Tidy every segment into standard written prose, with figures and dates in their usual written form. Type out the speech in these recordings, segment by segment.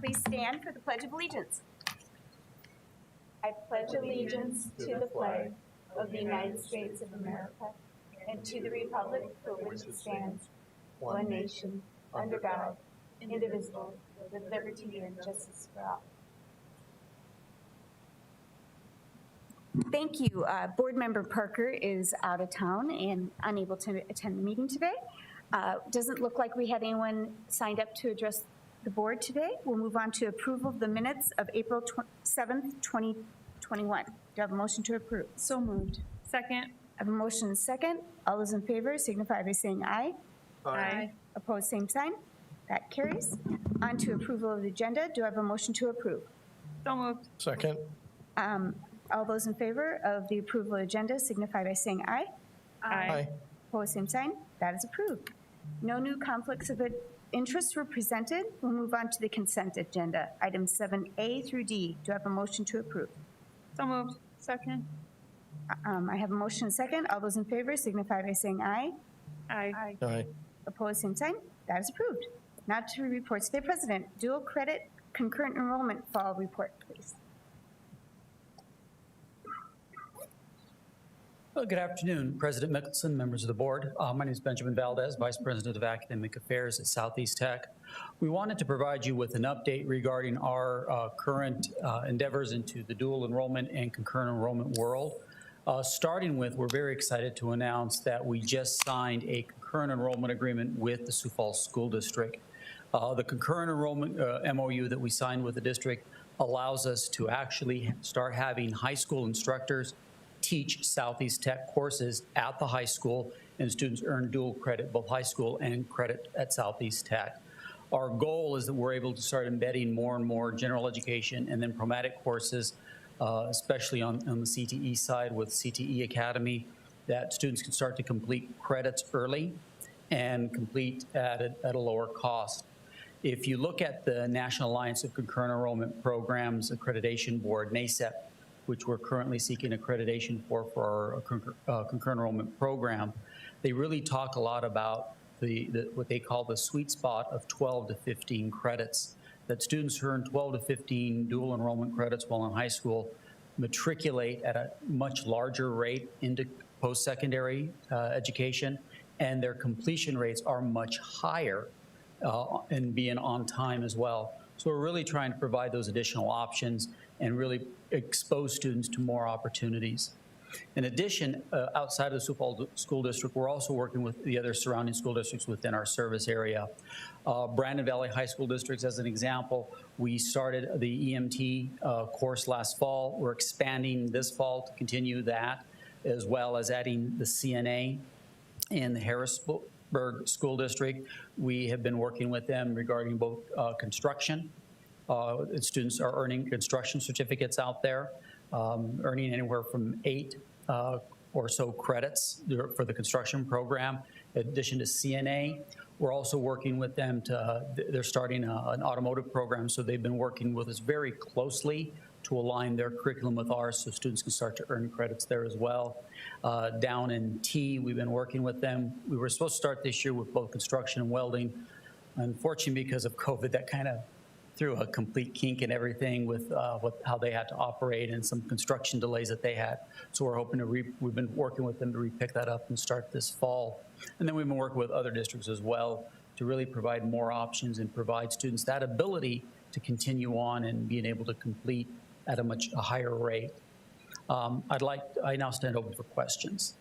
Please stand for the Pledge of Allegiance. I pledge allegiance to the flag of the United States of America and to the republic for which it stands, one nation, under God, indivisible, with liberty and justice for all. Thank you. Board Member Parker is out of town and unable to attend the meeting today. Doesn't look like we had anyone signed up to address the board today. We'll move on to approval of the minutes of April 7th, 2021. Do you have a motion to approve? So moved. Second. I have a motion and a second. All those in favor signify by saying aye. Aye. Opposed, same sign. That carries. On to approval of the agenda. Do I have a motion to approve? So moved. Second. All those in favor of the approval of the agenda signify by saying aye. Aye. Opposed, same sign. That is approved. No new conflicts of interest were presented. We'll move on to the consent agenda. Items 7A through D. Do I have a motion to approve? So moved. Second. I have a motion and second. All those in favor signify by saying aye. Aye. Aye. Opposed, same sign. That is approved. Now to reports. Today, President, dual credit concurrent enrollment fall report, please. Well, good afternoon, President Mickelson, members of the board. My name is Benjamin Valdez, Vice President of Academic Affairs at Southeast Tech. We wanted to provide you with an update regarding our current endeavors into the dual enrollment and concurrent enrollment world. Starting with, we're very excited to announce that we just signed a concurrent enrollment agreement with the Sioux Falls School District. The concurrent enrollment MOU that we signed with the district allows us to actually start having high school instructors teach Southeast Tech courses at the high school, and students earn dual credit, both high school and credit at Southeast Tech. Our goal is that we're able to start embedding more and more general education and then programmatic courses, especially on the CTE side with CTE Academy, that students can start to complete credits early and complete at a lower cost. If you look at the National Alliance of Concurrent Enrollment Programs Accreditation Board, NACEP, which we're currently seeking accreditation for our concurrent enrollment program, they really talk a lot about what they call the sweet spot of 12 to 15 credits, that students who earn 12 to 15 dual enrollment credits while in high school matriculate at a much larger rate into post-secondary education, and their completion rates are much higher and being on time as well. So we're really trying to provide those additional options and really expose students to more opportunities. In addition, outside of the Sioux Falls School District, we're also working with the other surrounding school districts within our service area. Brandon Valley High School Districts, as an example, we started the EMT course last fall. We're expanding this fall to continue that, as well as adding the CNA in the Harrisburg School District. We have been working with them regarding both construction. Students are earning construction certificates out there, earning anywhere from 8 or so credits for the construction program. In addition to CNA, we're also working with them they're starting an automotive program, so they've been working with us very closely to align their curriculum with ours so students can start to earn credits there as well. Down in T, we've been working with them. We were supposed to start this year with both construction and welding. Unfortunately, because of COVID, that kind of threw a complete kink in everything with how they had to operate and some construction delays that they had. So we're hoping to we've been working with them to re-pick that up and start this fall. And then we've been working with other districts as well to really provide more options and provide students that ability to continue on and being able to complete at a much higher rate. I now stand open for questions.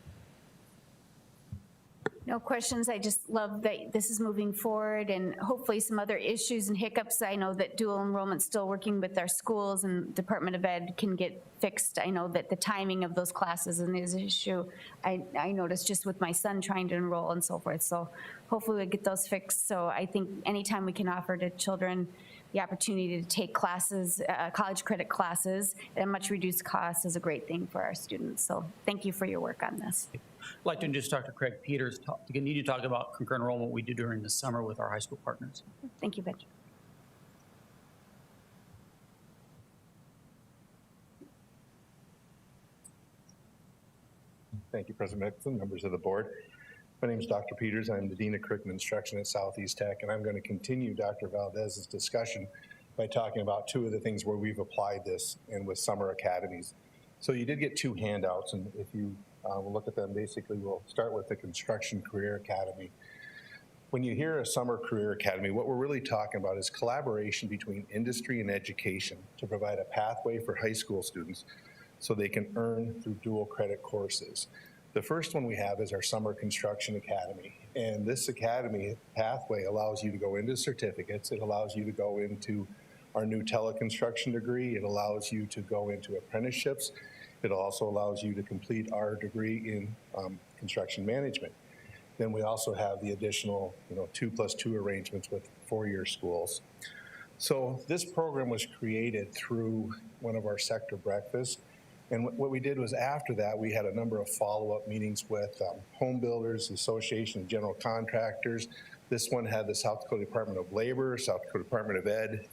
No questions. I just love that this is moving forward, and hopefully some other issues and hiccups. I know that dual enrollment's still working with our schools, and Department of Ed can get fixed. I know that the timing of those classes is an issue. I noticed just with my son trying to enroll and so forth. So hopefully we'll get those fixed. So I think anytime we can offer to children the opportunity to take classes, college credit classes at a much reduced cost is a great thing for our students. So thank you for your work on this. I'd like to introduce Dr. Craig Peters to continue to talk about concurrent enrollment we do during the summer with our high school partners. Thank you, Benjamin. Thank you, President Mickelson, members of the board. My name is Dr. Peters. I'm the Dean of Curriculum Instruction at Southeast Tech, and I'm going to continue Dr. Valdez's discussion by talking about two of the things where we've applied this and with summer academies. So you did get two handouts, and if you will look at them, basically we'll start with the Construction Career Academy. When you hear a summer career academy, what we're really talking about is collaboration between industry and education to provide a pathway for high school students so they can earn through dual credit courses. The first one we have is our Summer Construction Academy. And this academy pathway allows you to go into certificates. It allows you to go into our new teleconstruction degree. It allows you to go into apprenticeships. It also allows you to complete our degree in construction management. Then we also have the additional 2+2 arrangements with four-year schools. So this program was created through one of our sector breakfasts. And what we did was after that, we had a number of follow-up meetings with home builders, Association of General Contractors. This one had the South Dakota Department of Labor, South Dakota Department of Ed.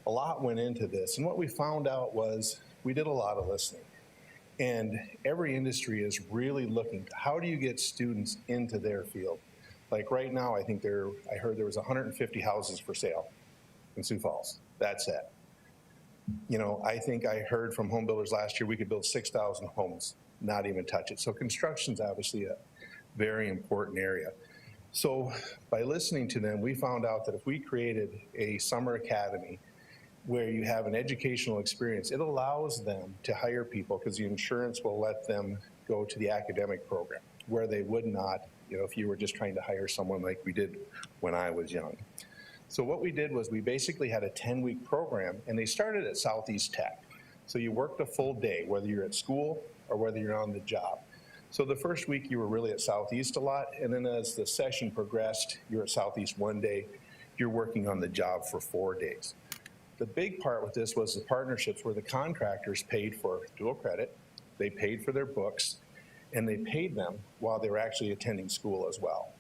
A lot went into this. And what we found out was we did a lot of listening. And every industry is really looking, how do you get students into their field? Like right now, I heard there was 150 houses for sale in Sioux Falls. That's it. I think I heard from home builders last year we could build 6,000 homes, not even touch it. So construction's obviously a very important area. So by listening to them, we found out that if we created a summer academy where you have an educational experience, it allows them to hire people because the insurance will let them go to the academic program where they would not, if you were just trying to hire someone like we did when I was young. So what we did was we basically had a 10-week program, and they started at Southeast Tech. So you worked a full day, whether you're at school or whether you're on the job. So the first week you were really at Southeast a lot, and then as the session progressed, you're at Southeast one day, you're working on the job for 4 days. The big part with this was the partnerships where the contractors paid for dual credit, they paid for their books, and they paid them while they were actually attending school as well.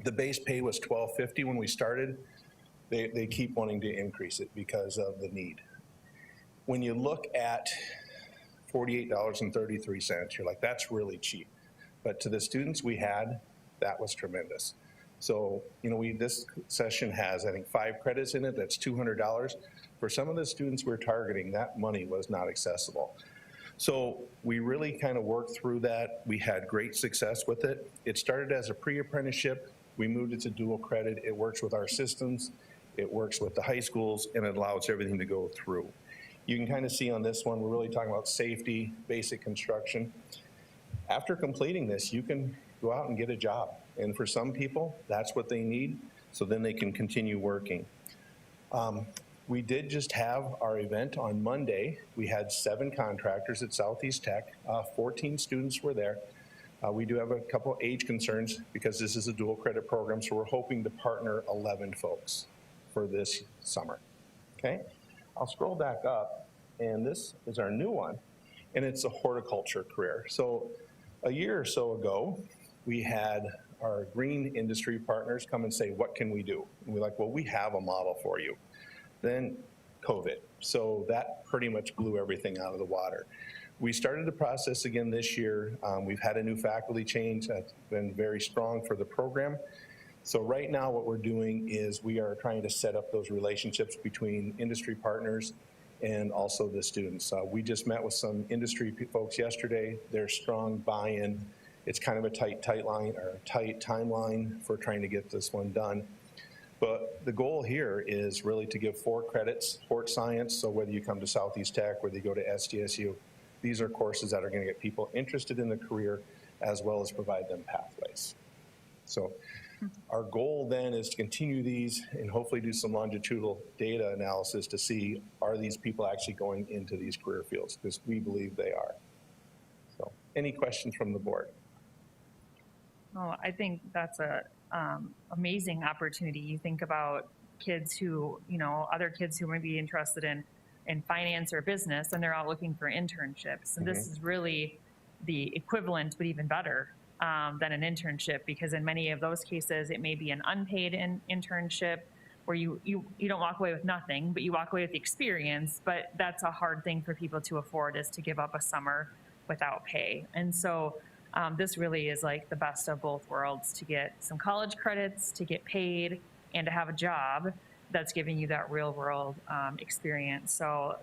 The base pay was $12.50 when we started. They keep wanting to increase it because of the need. When you look at $48.33, you're like, that's really cheap. But to the students we had, that was tremendous. So, this session has, I think, 5 credits in it. That's $200. For some of the students we're targeting, that money was not accessible. So we really kind of worked through that. We had great success with it. It started as a pre-apprenticeship. We moved it to dual credit. It works with our systems. It works with the high schools, and it allows everything to go through. You can kind of see on this one, we're really talking about safety, basic construction. After completing this, you can go out and get a job. And for some people, that's what they need, so then they can continue working. We did just have our event on Monday. We had 7 contractors at Southeast Tech. 14 students were there. We do have a couple age concerns because this is a dual credit program, so we're hoping to partner 11 folks for this summer, okay? I'll scroll back up, and this is our new one, and it's a horticulture career. So a year or so ago, we had our green industry partners come and say, what can we do? And we're like, well, we have a model for you. Then COVID, so that pretty much blew everything out of the water. We started the process again this year. We've had a new faculty change that's been very strong for the program. So right now what we're doing is we are trying to set up those relationships between industry partners and also the students. We just met with some industry folks yesterday. There's strong buy-in. It's kind of a tight timeline for trying to get this one done. But the goal here is really to give 4 credits, sports science, so whether you come to Southeast Tech, whether you go to SDSU, these are courses that are going to get people interested in the career as well as provide them pathways. So our goal then is to continue these and hopefully do some longitudinal data analysis to see, are these people actually going into these career fields? Because we believe they are. So any questions from the board? Oh, I think that's a amazing opportunity. You think about kids who, other kids who might be interested in finance or business, and they're all looking for internships. And this is really the equivalent, but even better than an internship, because in many of those cases, it may be an unpaid internship where you don't walk away with nothing, but you walk away with the experience. But that's a hard thing for people to afford, is to give up a summer without pay. And so this really is like the best of both worlds, to get some college credits, to get paid, and to have a job. that's giving you that real world experience. So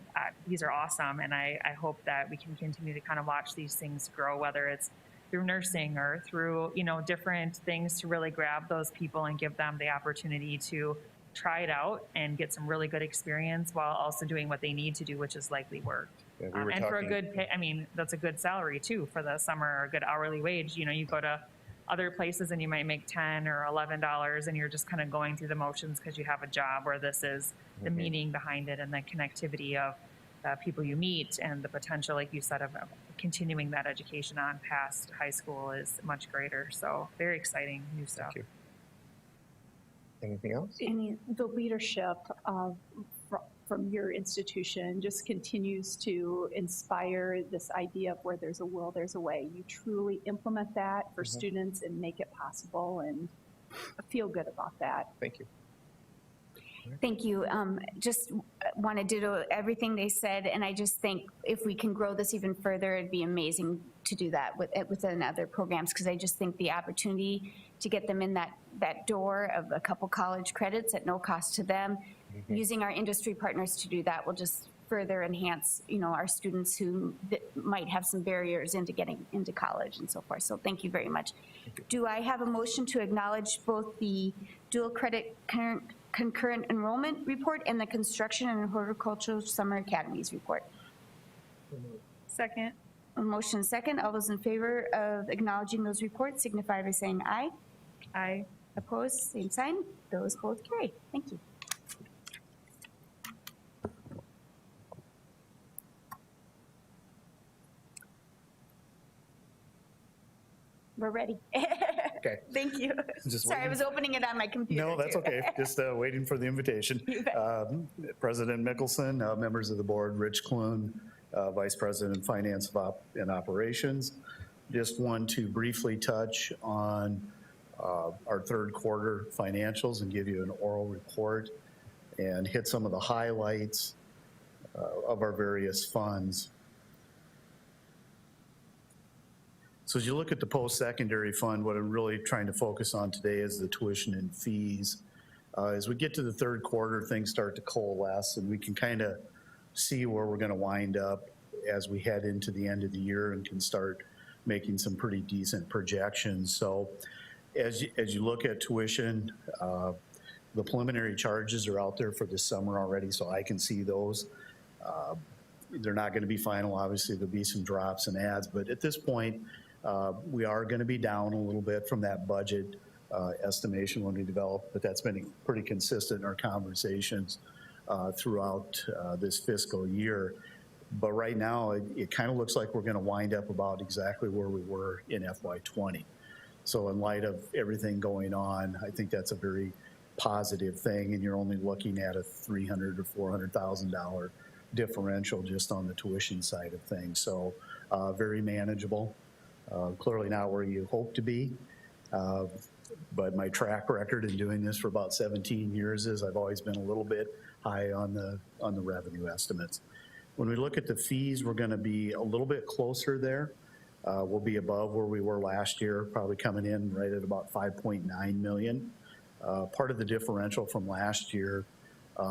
these are awesome. And I hope that we can continue to kind of watch these things grow, whether it's through nursing or through, you know, different things to really grab those people and give them the opportunity to try it out and get some really good experience while also doing what they need to do, which is likely work. Yeah, we were And for a talking- good pay, I mean, that's a good salary too for the summer, or a good hourly wage. You know, you go to other places and you might make $10 or $11 and you're just kind of going through the motions because you have a job, where this is the meaning behind it and the connectivity of people you meet, and the potential, like you said, of continuing that education on past high school is much greater. So very exciting new stuff. Thank you. Anything else? The leadership from your institution just continues to inspire this idea of where there's a will, there's a way. You truly implement that for students and make it possible, and I feel good about that. Thank you. Thank you. Just want to ditto everything they said, and I just think if we can grow this even further, it'd be amazing to do that within other programs, because I just think the opportunity to get them in that door of a couple college credits at no cost to them, using our industry partners to do that will just further enhance, you know, our students who might have some barriers into getting into college and so forth. So thank you very much. Do I have a motion to acknowledge both the dual credit concurrent enrollment report and the construction and horticultural summer academies report? Second. A motion second. All those in favor of acknowledging those reports signify by saying aye. Aye. Opposed, same sign. Those both carry. Thank you. We're ready. Okay. Thank you. Just Sorry, I waiting. was opening it on my computer. No, that's too. okay. Just waiting for the invitation. You bet. President Mickelson, members of the board, Rich Kloon, Vice President of Finance and Operations. Just want to briefly touch on our third quarter financials and give you an oral report and hit some of the highlights of our various funds. So as you look at the post-secondary fund, what I'm really trying to focus on today is the tuition and fees. As we get to the third quarter, things start to coalesce, and we can kind of see where we're going to wind up as we head into the end of the year and can start making some pretty decent projections. So as you look at tuition, the preliminary charges are out there for this summer already, so I can see those. They're not going to be final. Obviously, there'll be some drops and adds, but at this point, we are going to be down a little bit from that budget estimation when we develop, but that's been pretty consistent in our conversations throughout this fiscal year. But right now, it kind of looks like we're going to wind up about exactly where we were in FY20. So in light of everything going on, I think that's a very positive thing, and you're only looking at a $300,000 or $400,000 differential just on the tuition side of things. So very manageable. Clearly not where you hope to be, but my track record in doing this for about 17 years is I've always been a little bit high on the revenue estimates. When we look at the fees, we're going to be a little bit closer there. We'll be above where we were last year, probably coming in right at about 5.9 million. Part of the differential from last year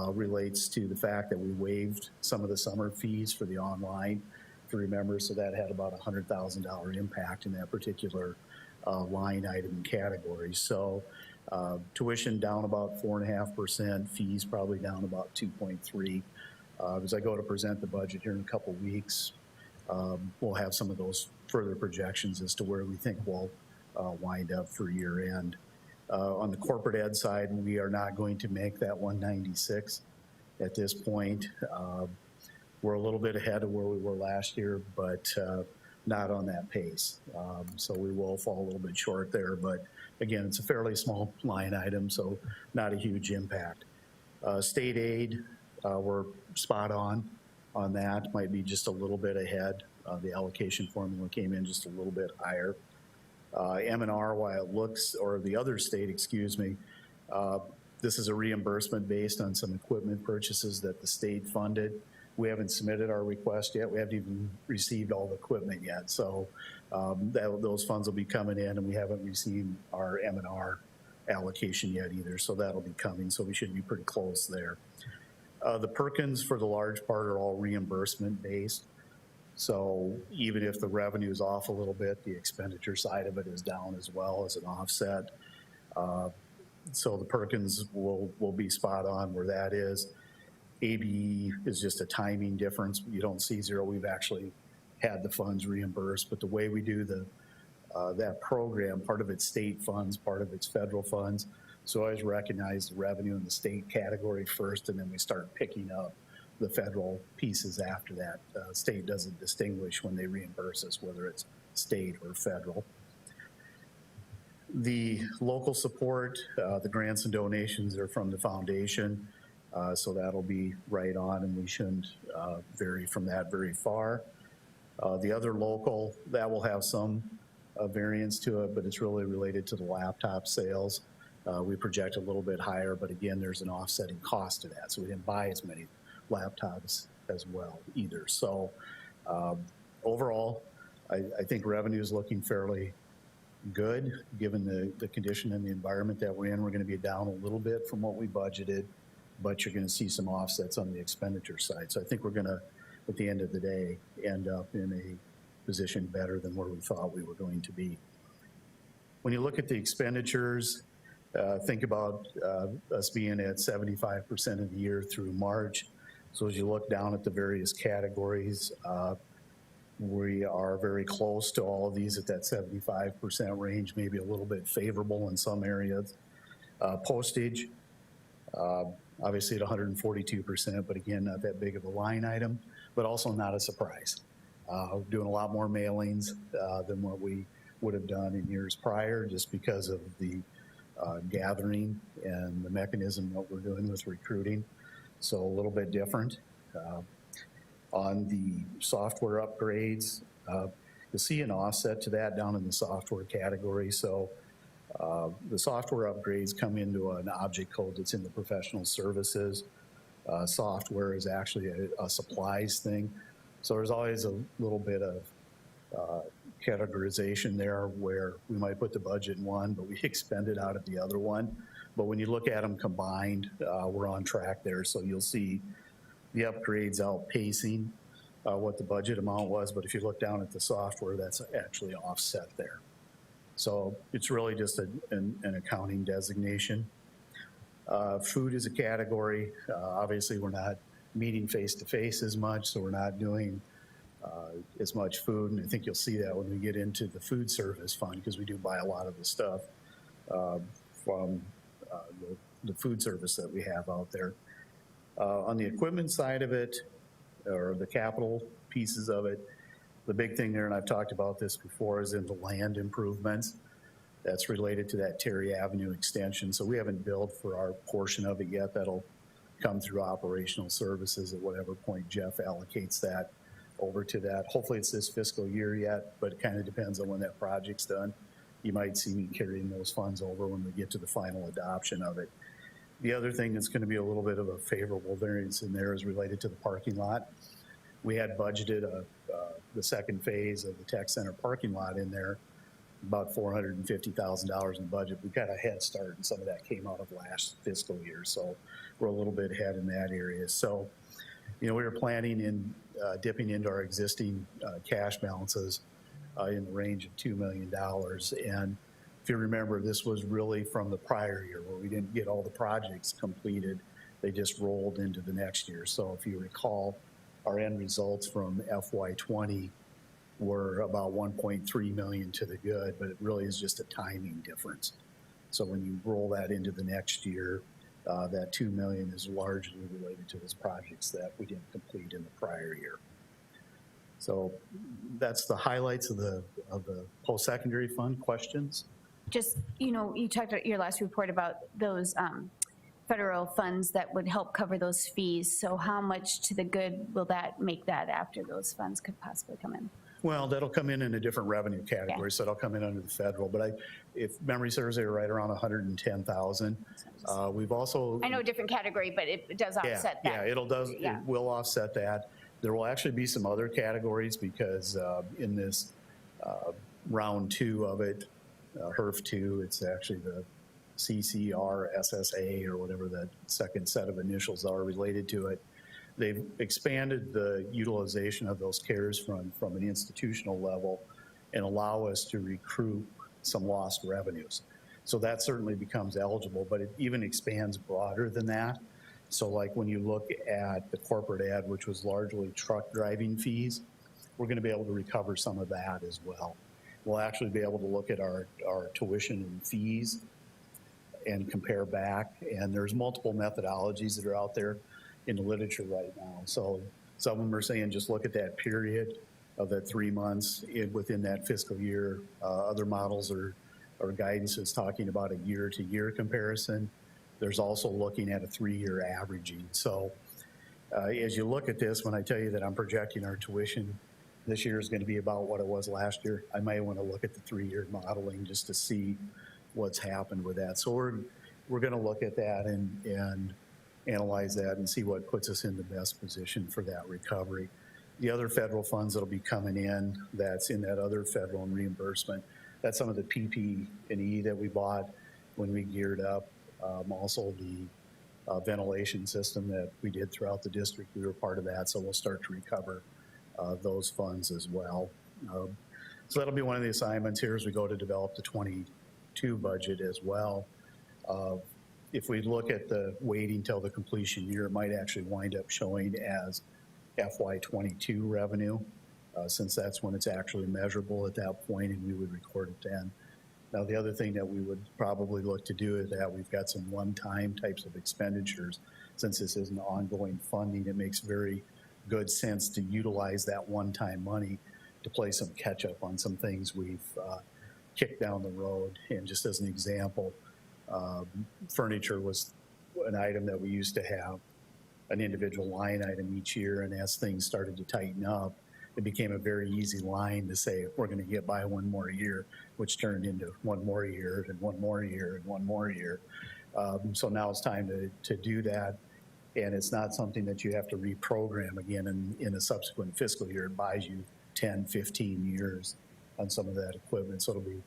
relates to the fact that we waived some of the summer fees for the online, if you remember, so that had about $100,000 impact in that particular line item and category. So tuition down about 4.5%, fees probably down about 2.3%. As I go to present the budget here in a couple weeks, we'll have some of those further projections as to where we think we'll wind up for year end. On the corporate ed side, we are not going to make that 196 at this point. We're a little bit ahead of where we were last year, but not on that pace. So we will fall a little bit short there, but again, it's a fairly small line item, so not a huge impact. State aid, we're spot on that, might be just a little bit ahead. The allocation formula came in just a little bit higher. M&R, while it looks, or the other state, excuse me, this is a reimbursement based on some equipment purchases that the state funded. We haven't submitted our request yet. We haven't even received all the equipment yet. So those funds will be coming in, and we haven't received our M&R allocation yet either, so that'll be coming, so we should be pretty close there. The Perkins, for the large part, are all reimbursement based. So even if the revenue is off a little bit, the expenditure side of it is down as well as an offset. So the Perkins will be spot on where that is. ABE is just a timing difference. You don't see zero. We've actually had the funds reimbursed, but the way we do that program, part of it's state funds, part of it's federal funds. So I always recognize the revenue in the state category first, and then we start picking up the federal pieces after that. State doesn't distinguish when they reimburse us, whether it's state or federal. The local support, the grants and donations are from the foundation, so that'll be right on, and we shouldn't vary from that very far. The other local, that will have some variance to it, but it's really related to the laptop sales. We project a little bit higher, but again, there's an offsetting cost to that, so we didn't buy as many laptops as well either. So overall, I think revenue is looking fairly good given the condition and the environment that we're in. We're going to be down a little bit from what we budgeted, but you're going to see some offsets on the expenditure side. So I think we're going to, at the end of the day, end up in a position better than where we thought we were going to be. When you look at the expenditures, think about us being at 75% of the year through March. So as you look down at the various categories, we are very close to all of these at that 75% range, maybe a little bit favorable in some areas. Postage, obviously at 142%, but again, not that big of a line item, but also not a surprise. We're doing a lot more mailings than what we would have done in years prior, just because of the gathering and the mechanism what we're doing with recruiting. So a little bit different. On the software upgrades, you'll see an offset to that down in the software category. So the software upgrades come into an object code that's in the professional services. Software is actually a supplies thing. So there's always a little bit of categorization there where we might put the budget in one, but we expend it out of the other one. But when you look at them combined, we're on track there. So you'll see the upgrades outpacing what the budget amount was. But if you look down at the software, that's actually offset there. So it's really just an accounting designation. Food is a category. Obviously, we're not meeting face-to-face as much, so we're not doing as much food, and I think you'll see that when we get into the food service fund, because we do buy a lot of the stuff from the food service that we have out there. On the equipment side of it, or the capital pieces of it, the big thing there, and I've talked about this before, is in the land improvements. That's related to that Terry Avenue extension. So we haven't billed for our portion of it yet. That'll come through operational services at whatever point Jeff allocates that over to that. Hopefully it's this fiscal year yet, but it kind of depends on when that project's done. You might see me carrying those funds over when we get to the final adoption of it. The other thing that's going to be a little bit of a favorable variance in there is related to the parking lot. We had budgeted the second phase of the tech center parking lot in there, about $450,000 in budget. We got a head start, and some of that came out of last fiscal year, so we're a little bit ahead in that area. So, you know, we were planning in dipping into our existing cash balances in the range of $2 million. And if you remember, this was really from the prior year where we didn't get all the projects completed. They just rolled into the next year. So if you recall, our end results from FY20 were about 1.3 million to the good, but it really is just a timing difference. So when you roll that into the next year, that 2 million is largely related to those projects that we didn't complete in the prior year. So that's the highlights of the post-secondary fund. Questions? Just, you know, you talked at your last report about those federal funds that would help cover those fees. So how much to the good will that make that after those funds could possibly come in? Well, that'll come in a different revenue category, so it'll come in under the federal. But if memory serves, they were right around 110,000. We've also, I know a different category, but it does offset that. Yeah, it will offset that. There will actually be some other categories because in this round two of it, HERF 2, it's actually the CCRSSA or whatever that second set of initials are related to it. They've expanded the utilization of those CARES from an institutional level and allow us to recoup some lost revenues. So that certainly becomes eligible, but it even expands broader than that. So like when you look at the corporate ad, which was largely truck driving fees, we're gonna be able to recover some of that as well. We'll actually be able to look at our tuition and fees and compare back. And there's multiple methodologies that are out there in the literature right now. So some of them are saying just look at that period of that 3 months within that fiscal year. Other models or guidance is talking about a year-to-year comparison. There's also looking at a 3-year averaging. So as you look at this, when I tell you that I'm projecting our tuition this year is going to be about what it was last year, I might want to look at the 3-year modeling just to see what's happened with that. So we're going to look at that and analyze that and see what puts us in the best position for that recovery. The other federal funds that'll be coming in, that's in that other federal and reimbursement, that's some of the PP&E that we bought when we geared up. Also the ventilation system that we did throughout the district, we were part of that, so we'll start to recover those funds as well. So that'll be one of the assignments here as we go to develop the 22 budget as well. If we look at the waiting till the completion year, it might actually wind up showing as FY22 revenue, since that's when it's actually measurable at that point, and we would record it then. Now, the other thing that we would probably look to do is that we've got some one-time types of expenditures. Since this is an ongoing funding, it makes very good sense to utilize that one-time money to play some catch-up on some things we've kicked down the road. And just as an example, furniture was an item that we used to have an individual line item each year, and as things started to tighten up, it became a very easy line to say, we're going to get by one more year, which turned into one more year and one more year and one more year. So now it's time to do that, and it's not something that you have to reprogram again in a subsequent fiscal year. It buys you 10, 15 years on some of that equipment, so it'll be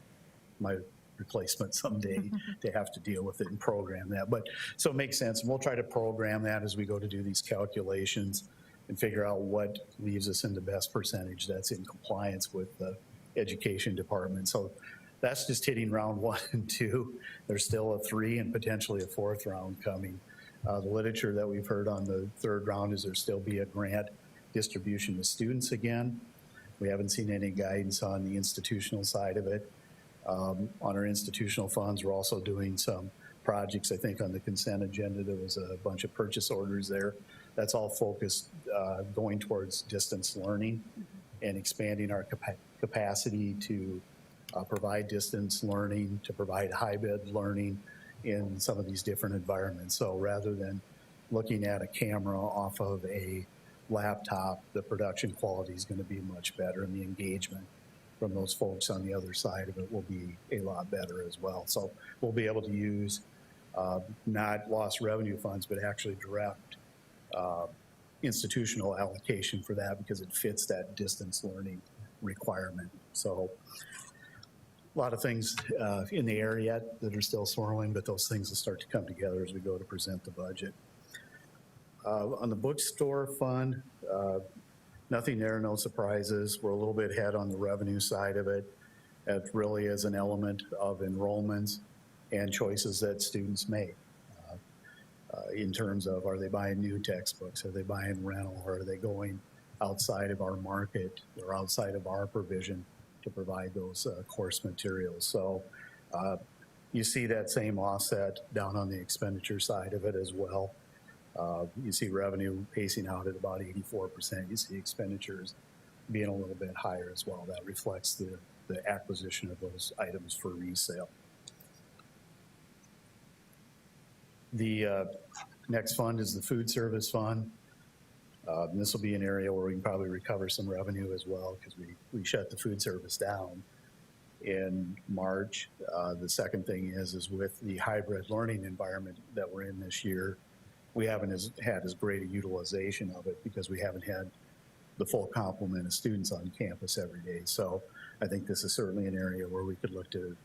my replacement someday to have to deal with it and program that. But so it makes sense, and we'll try to program that as we go to do these calculations and figure out what leaves us in the best percentage that's in compliance with the education department. So that's just hitting round 1 and 2. There's still a 3 and potentially a 4th round coming. The literature that we've heard on the 3rd round is there still be a grant distribution to students again. We haven't seen any guidance on the institutional side of it. On our institutional funds, we're also doing some projects. I think on the consent agenda, there was a bunch of purchase orders there. That's all focused going towards distance learning and expanding our capacity to provide distance learning, to provide hybrid learning in some of these different environments. So rather than looking at a camera off of a laptop, the production quality is going to be much better, and the engagement from those folks on the other side of it will be a lot better as well. So we'll be able to use not lost revenue funds, but actually direct institutional allocation for that, because it fits that distance learning requirement. So a lot of things in the air yet that are still swirling, but those things will start to come together as we go to present the budget. On the bookstore fund, nothing there, no surprises. We're a little bit ahead on the revenue side of it. It really is an element of enrollments and choices that students make in terms of, are they buying new textbooks? Are they buying rental? Or are they going outside of our market or outside of our provision to provide those course materials? So you see that same offset down on the expenditure side of it as well. You see revenue pacing out at about 84%. You see expenditures being a little bit higher as well. That reflects the acquisition of those items for resale. The next fund is the food service fund. This will be an area where we can probably recover some revenue as well, because we shut the food service down in March. The second thing is with the hybrid learning environment that we're in this year, we haven't had as great a utilization of it because we haven't had the full complement of students on campus every day. So I think this is certainly an area where we could look to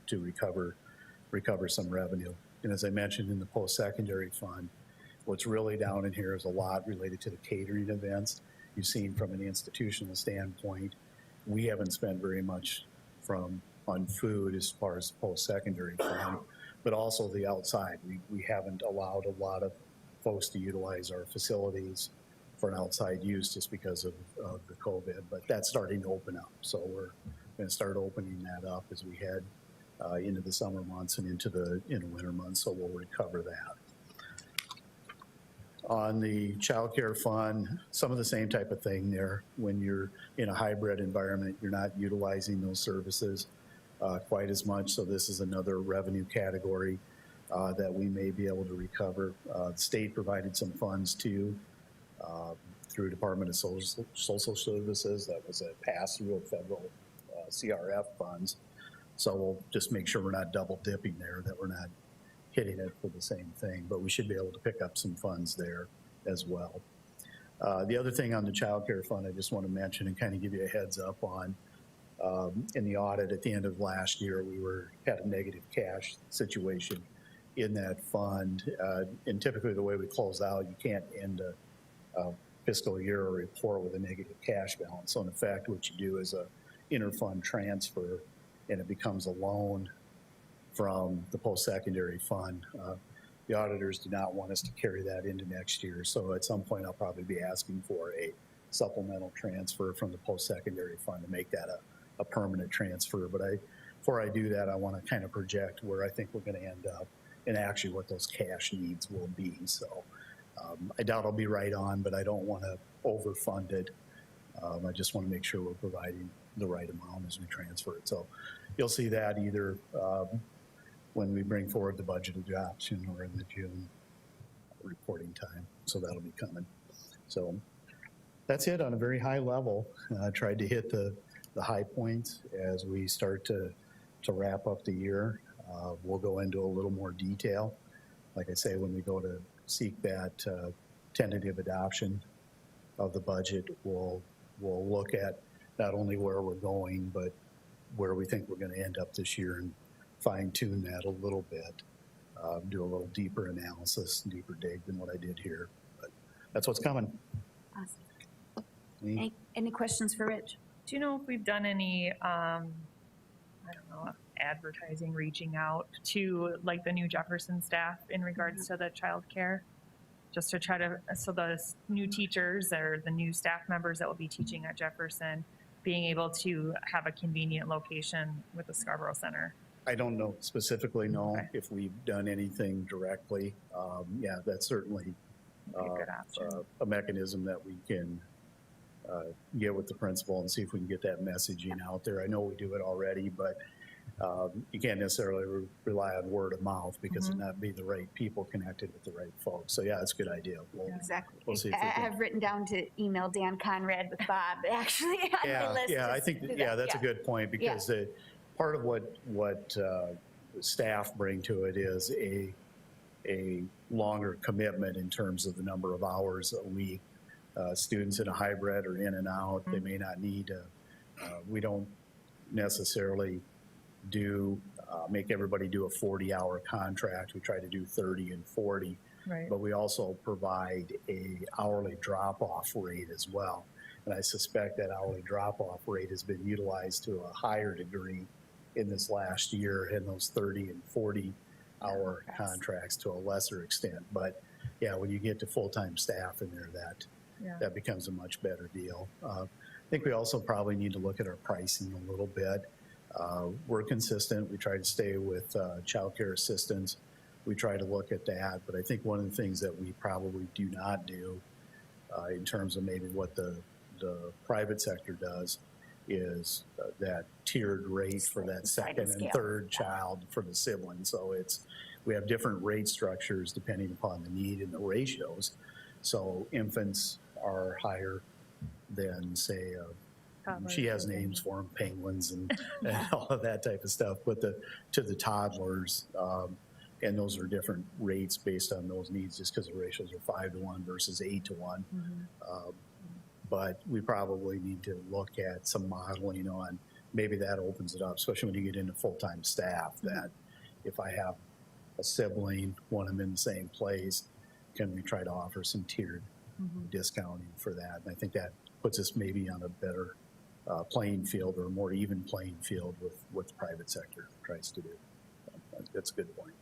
recover some revenue. And as I mentioned in the post-secondary fund, what's really down in here is a lot related to the catering events. You've seen from an institutional standpoint, we haven't spent very much on food as far as post-secondary fund, but also the outside. We haven't allowed a lot of folks to utilize our facilities for an outside use just because of the COVID, but that's starting to open up. So we're going to start opening that up as we head into the summer months and into the winter months, so we'll recover that. On the child care fund, some of the same type of thing there. When you're in a hybrid environment, you're not utilizing those services quite as much, so this is another revenue category that we may be able to recover. The state provided some funds too through Department of Social Services. That was a pass-through of federal CRF funds. So we'll just make sure we're not double dipping there, that we're not hitting it for the same thing, but we should be able to pick up some funds there as well. The other thing on the child care fund I just want to mention and kind of give you a heads up on, in the audit at the end of last year, we had a negative cash situation in that fund. And typically the way we close out, you can't end a fiscal year or report with a negative cash balance. So in effect, what you do is a interfund transfer, and it becomes a loan from the post-secondary fund. The auditors do not want us to carry that into next year. So at some point, I'll probably be asking for a supplemental transfer from the post-secondary fund to make that a permanent transfer. But before I do that, I want to kind of project where I think we're going to end up and actually what those cash needs will be. So I doubt I'll be right on, but I don't want to overfund it. I just want to make sure we're providing the right amount as we transfer it. So you'll see that either when we bring forward the budget adoption or in the June reporting time. So that'll be coming. So that's it on a very high level. Tried to hit the high points as we start to wrap up the year. We'll go into a little more detail. Like I say, when we go to seek that tentative adoption of the budget, we'll look at not only where we're going, but where we think we're going to end up this year and fine tune that a little bit, do a little deeper analysis, deeper dig than what I did here. But that's what's coming. Awesome. Any questions for Rich? Do you know if we've done any, I don't know, advertising, reaching out to like the new Jefferson staff in regards to the childcare? Just to try to, so the new teachers or the new staff members that will be teaching at Jefferson, being able to have a convenient location with the Scarborough Center. I don't know specifically Okay. if we've done anything directly. Yeah, that's certainly Be a good option. a mechanism that we can get with the principal and see if we can get that messaging out there. I know we do it already, but you can't necessarily rely on word of mouth because it not be the right people connected with the right folks. So yeah, it's a good idea. Exactly. We'll see if I we can. have written down to email Dan Conrad with Bob, actually, on my list. Yeah, I just think, to do yeah, that. that's a good point because part of what staff bring to it is a longer commitment in terms of the number of hours a week. Students in a hybrid or in and out, they may not need, we don't necessarily make everybody do a 40-hour contract. We try to do 30 and 40, Right. but we also provide a hourly drop-off rate as well. And I suspect that hourly drop-off rate has been utilized to a higher degree in this last year, and those 30 and 40-hour contracts to a lesser extent. But yeah, when you get to full-time staff in there, that becomes a much better deal. I think we also probably need to look at our pricing a little bit. We're consistent. We try to stay with child care assistance. We try to look at that. But I think one of the things that we probably do not do in terms of maybe what the private sector does is that tiered rate for that second and third child for the siblings. So we have different rate structures depending upon the need and the ratios. So infants are higher than, say, she has names for them, penguins and all of that type of stuff, but to the toddlers, and those are different rates based on those needs just because the ratios are 5-to-1 versus 8-to-1. But we probably need to look at some modeling on maybe that opens it up, especially when you get into full-time staff, that if I have a sibling, want them in the same place, can we try to offer some tiered discounting for that? And I think that puts us maybe on a better playing field, or a more even playing field with what the private sector tries to do. That's a good point.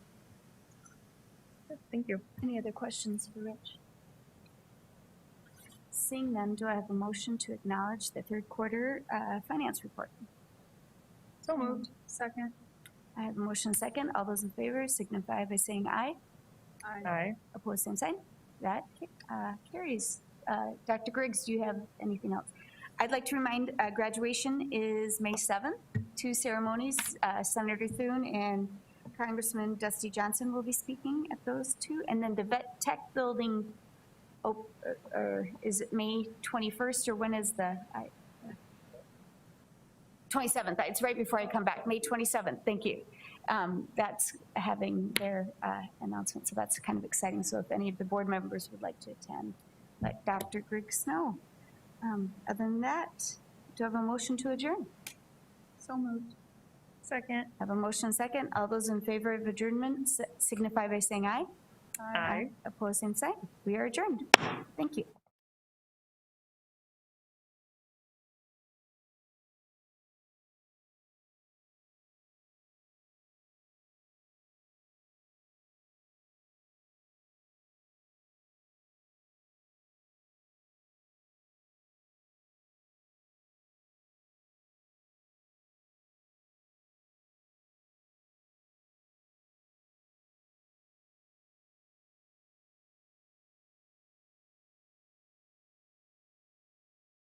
Thank you. Any other questions for Rich? Seeing none, do I have a motion to acknowledge the third quarter finance report? So moved. Second. I have a motion and second. All those in favor signify by saying aye. Aye. Opposed, same sign. That carries. Dr. Griggs, do you have anything else? I'd like to remind graduation is May 7th. 2 ceremonies. Senator Thune and Congressman Dusty Johnson will be speaking at those 2. And then the Vet Tech Building, is it May 21st, or when is the? 27th, it's right before I come back, May 27th, thank you. That's having their announcement, so that's kind of exciting. So if any of the board members would like to attend, let Dr. Griggs know. Other than that, do I have a motion to adjourn? So moved. Second. I have a motion and second. All those in favor of adjournment signify by saying aye. Aye. Opposed, same sign. We are adjourned. Thank you.